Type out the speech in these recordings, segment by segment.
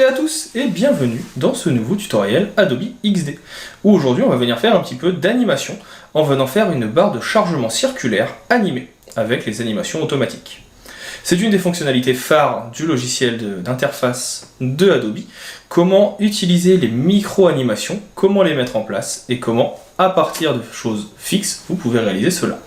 à tous et bienvenue dans ce nouveau tutoriel Adobe XD où aujourd'hui on va venir faire un petit peu d'animation en venant faire une barre de chargement circulaire animée avec les animations automatiques. C'est une des fonctionnalités phares du logiciel d'interface de Adobe, comment utiliser les micro-animations, comment les mettre en place et comment, à partir de choses fixes, vous pouvez réaliser cela.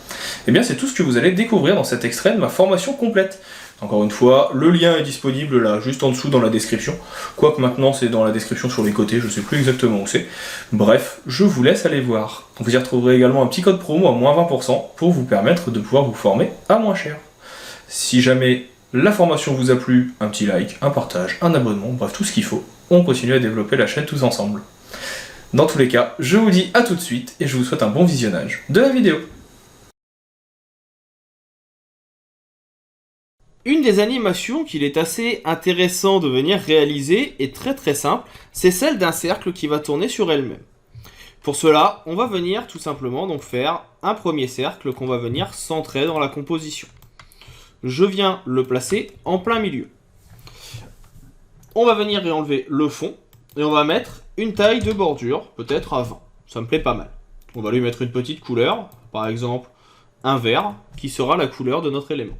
Et bien c'est tout ce que vous allez découvrir dans cet extrait de ma formation complète. Encore une fois, le lien est disponible là, juste en dessous dans la description. Quoique maintenant c'est dans la description sur les côtés, je ne sais plus exactement où c'est. Bref, je vous laisse aller voir. Vous y retrouverez également un petit code promo à moins 20% pour vous permettre de pouvoir vous former à moins cher. Si jamais la formation vous a plu, un petit like, un partage, un abonnement, bref tout ce qu'il faut. On continue à développer la chaîne tous ensemble. Dans tous les cas, je vous dis à tout de suite et je vous souhaite un bon visionnage de la vidéo. Une des animations qu'il est assez intéressant de venir réaliser est très simple, c'est celle d'un cercle qui va tourner sur elle-même. Pour cela, on va venir tout simplement donc faire un premier cercle qu'on va venir centrer dans la composition. Je viens le placer en plein milieu. On va venir réenlever le fond et on va mettre une taille de bordure, peut-être à 20. Ça me plaît pas mal. On va lui mettre une petite couleur, par exemple un vert, qui sera la couleur de notre élément.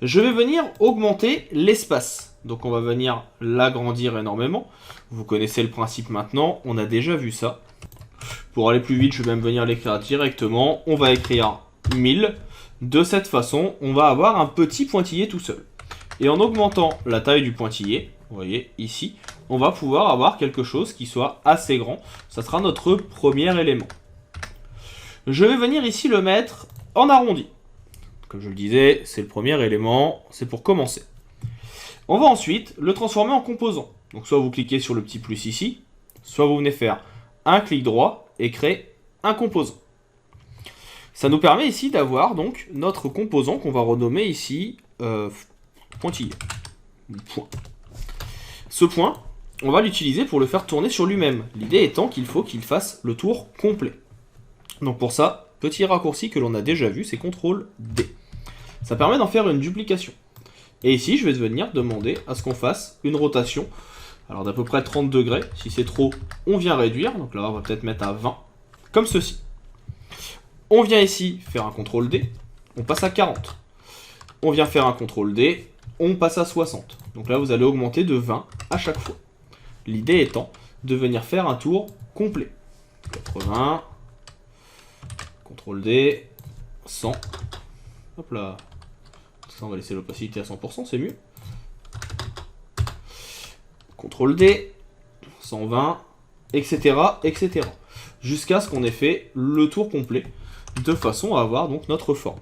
Je vais venir augmenter l'espace. Donc on va venir l'agrandir énormément. Vous connaissez le principe maintenant, on a déjà vu ça. Pour aller plus vite, je vais même venir l'écrire directement. On va écrire 1000. De cette façon, on va avoir un petit pointillé tout seul. Et en augmentant la taille du pointillé, vous voyez ici, on va pouvoir avoir quelque chose qui soit assez grand. Ça sera notre premier élément. Je vais venir ici le mettre en arrondi. Comme je le disais, c'est le premier élément, c'est pour commencer. On va ensuite le transformer en composant. Donc soit vous cliquez sur le petit plus ici, soit vous venez faire un clic droit et créer un composant. Ça nous permet ici d'avoir donc notre composant qu'on va renommer ici pointillé. Point. Ce point, on va l'utiliser pour le faire tourner sur lui-même. L'idée étant qu'il faut qu'il fasse le tour complet. Donc pour ça, petit raccourci que l'on a déjà vu, c'est CTRL D. Ça permet d'en faire une duplication. Et ici, je vais venir demander à ce qu'on fasse une rotation. Alors d'à peu près 30 degrés. Si c'est trop, on vient réduire. Donc là, on va peut-être mettre à 20. Comme ceci. On vient ici faire un CTRL D. On passe à 40. On vient faire un CTRL D. On passe à 60. Donc là, vous allez augmenter de 20 à chaque fois. L'idée étant de venir faire un tour complet. 80. CTRL D. 100. Hop là. Ça, on va laisser l'opacité à 100%, c'est mieux. CTRL D, 120, etc. etc. Jusqu'à ce qu'on ait fait le tour complet, de façon à avoir donc notre forme.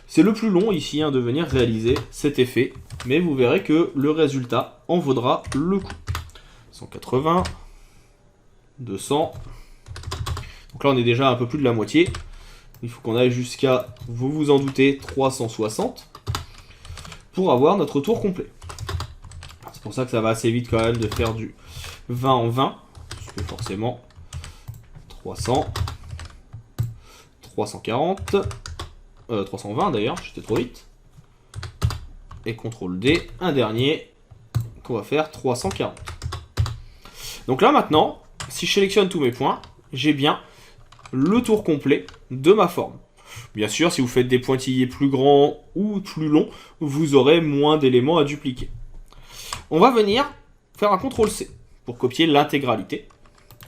C'est le plus long ici de venir réaliser cet effet, mais vous verrez que le résultat en vaudra le coup. 180, 200. Donc là, on est déjà un peu plus de la moitié. Il faut qu'on aille jusqu'à, vous vous en doutez, 360 pour avoir notre tour complet. C'est pour ça que ça va assez vite quand même de faire du 20 en 20, parce que forcément 300, 340, 320 d'ailleurs, j'étais trop vite. Et CTRL D, un dernier qu'on va faire 340. Donc là maintenant, si je sélectionne tous mes points, j'ai bien le tour complet de ma forme. Bien sûr, si vous faites des pointillés plus grands ou plus longs, vous aurez moins d'éléments à dupliquer. On va venir faire un CTRL C pour copier l'intégralité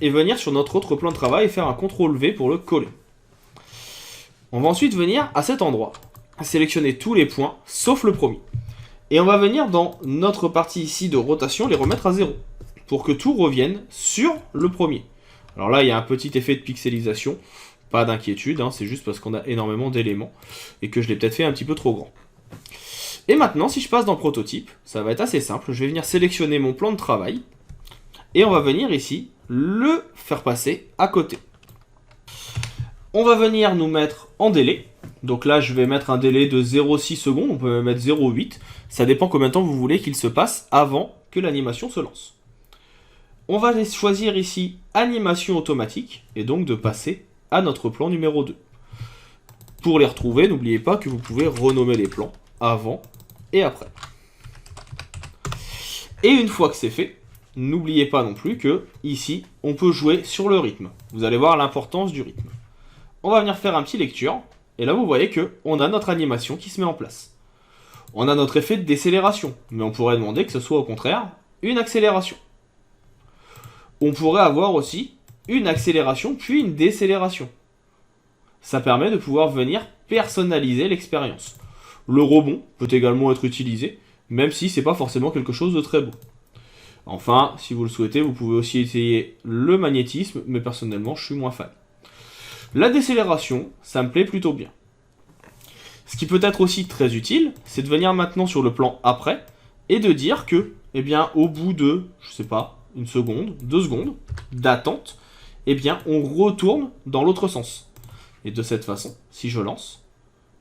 et venir sur notre autre plan de travail et faire un CTRL V pour le coller. On va ensuite venir à cet endroit, sélectionner tous les points sauf le premier. Et on va venir dans notre partie ici de rotation les remettre à 0 pour que tout revienne sur le premier. Alors là, il y a un petit effet de pixelisation. Pas d'inquiétude, c'est juste parce qu'on a énormément d'éléments et que je l'ai peut-être fait un petit peu trop grand. Et maintenant, si je passe dans Prototype, ça va être assez simple. Je vais venir sélectionner mon plan de travail et on va venir ici le faire passer à côté. On va venir nous mettre en délai. Donc là, je vais mettre un délai de 0,6 secondes. On peut mettre 0,8. Ça dépend combien de temps vous voulez qu'il se passe avant que l'animation se lance. On va choisir ici Animation automatique et donc de passer à notre plan numéro 2. Pour les retrouver, n'oubliez pas que vous pouvez renommer les plans avant et après. Et une fois que c'est fait, n'oubliez pas non plus que ici, on peut jouer sur le rythme. Vous allez voir l'importance du rythme. On va venir faire un petit lecture, et là vous voyez que on a notre animation qui se met en place. On a notre effet de décélération, mais on pourrait demander que ce soit au contraire une accélération. On pourrait avoir aussi une accélération puis une décélération. Ça permet de pouvoir venir personnaliser l'expérience. Le rebond peut également être utilisé, même si c'est pas forcément quelque chose de très beau. Enfin, si vous le souhaitez, vous pouvez aussi essayer le magnétisme, mais personnellement, je suis moins fan. La décélération, ça me plaît plutôt bien. Ce qui peut être aussi très utile, c'est de venir maintenant sur le plan après, et de dire que, eh bien, au bout de, je sais pas, une seconde, 2 secondes d'attente, eh bien, on retourne dans l'autre sens. Et de cette façon, si je lance,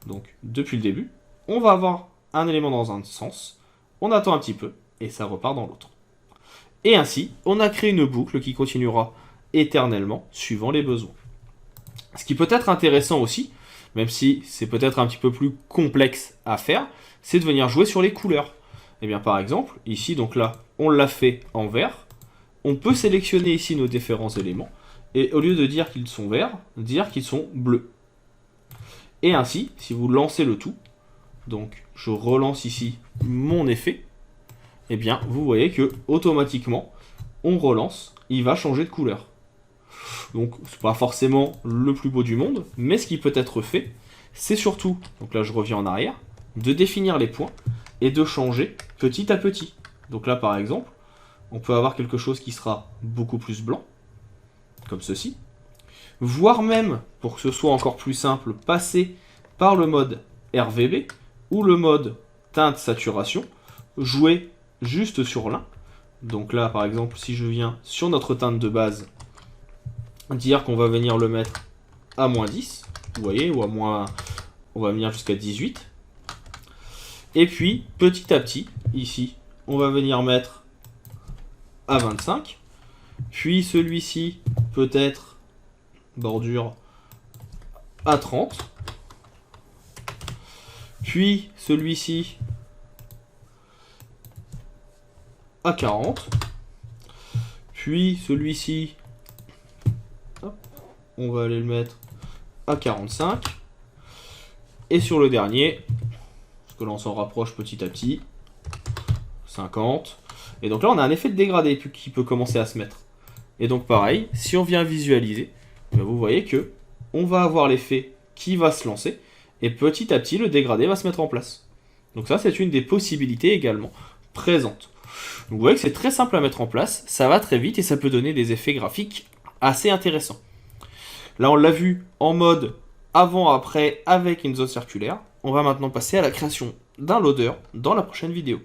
donc depuis le début, on va avoir un élément dans un sens, on attend un petit peu, et ça repart dans l'autre. Et ainsi, on a créé une boucle qui continuera éternellement, suivant les besoins. Ce qui peut être intéressant aussi, même si c'est peut-être un petit peu plus complexe à faire, c'est de venir jouer sur les couleurs. Et bien par exemple, ici, donc là, on l'a fait en vert, on peut sélectionner ici nos différents éléments, et au lieu de dire qu'ils sont verts, dire qu'ils sont bleus. Et ainsi, si vous lancez le tout, donc je relance ici mon effet, et bien vous voyez que automatiquement, on relance, il va changer de couleur. Donc c'est pas forcément le plus beau du monde, mais ce qui peut être fait, c'est surtout, donc là je reviens en arrière, de définir les points et de changer petit à petit. Donc là par exemple, on peut avoir quelque chose qui sera beaucoup plus blanc, comme ceci, voire même, pour que ce soit encore plus simple, passer par le mode RVB ou le mode teinte saturation, jouer juste sur l'un. Donc là par exemple, si je viens sur notre teinte de base, dire qu'on va venir le mettre à moins 10, vous voyez, ou à moins, on va venir jusqu'à 18. Et puis, petit à petit, ici, on va venir mettre à 25. Puis celui-ci, peut-être, bordure à 30. Puis celui-ci à 40. Puis celui-ci, on va aller le mettre à 45. Et sur le dernier, parce que là on s'en rapproche petit à petit, 50. Et donc là on a un effet de dégradé qui peut commencer à se mettre. Et donc pareil, si on vient visualiser, vous voyez que on va avoir l'effet qui va se lancer, et petit à petit le dégradé va se mettre en place. Donc ça c'est une des possibilités également présentes. Donc vous voyez que c'est très simple à mettre en place, ça va très vite et ça peut donner des effets graphiques assez intéressants. Là, on l'a vu en mode avant-après avec une zone circulaire. On va maintenant passer à la création d'un loader dans la prochaine vidéo.